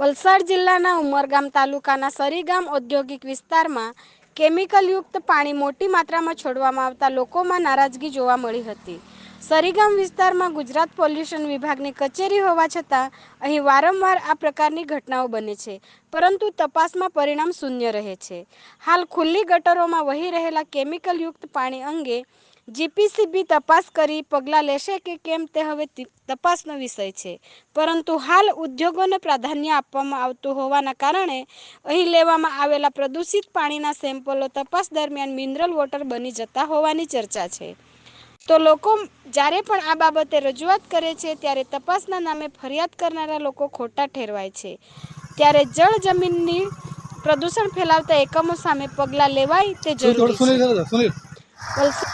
વલસાડ જિલ્લાના ઉમરગામ તાલુકાના સરીગામ ઔદ્યોગિક વિસ્તારમાં કેમિકલયુક્ત પાણી મોટી માત્રામાં છોડવામાં આવતા લોકોમાં નારાજગી જોવા મળી હતી. સરીગામ વિસ્તારમાં ગુજરાત પોલ્યુશન વિભાગની કચેરી હોવા છતાં અહીં વારંવાર આ પ્રકારની ઘટનાઓ બને છે, પરંતુ તપાસમાં પરિણામ શૂન્ય રહે છે. હાલ ખુલ્લી ગટરોમાં વહી રહેલા કેમિકલયુક્ત પાણી અંગે જીપીસીબી તપાસ કરી પગલાં લેશે કે કેમ તે હવે તપાસનો વિષય છે, પરંતુ હાલ ઉદ્યોગોને પ્રાધાન્ય આપવામાં આવતું હોવાના કારણે અહીં લેવામાં આવેલા પ્રદૂષિત પાણીના સેમ્પલો તપાસ દરમિયાન મિનરલ વોટર બની જતા હોવાની ચર્ચા છે. તો લોકો જ્યારે પણ આ બાબતે રજૂઆત કરે છે ત્યારે તપાસના નામે ફરિયાદ કરનારા લોકો ખોટા ઠેરવાય છે. ત્યારે જળ જમીનની પ્રદૂષણ ફેલાવતા એકમો સામે પગલાં લેવાય તે જરૂરી છે.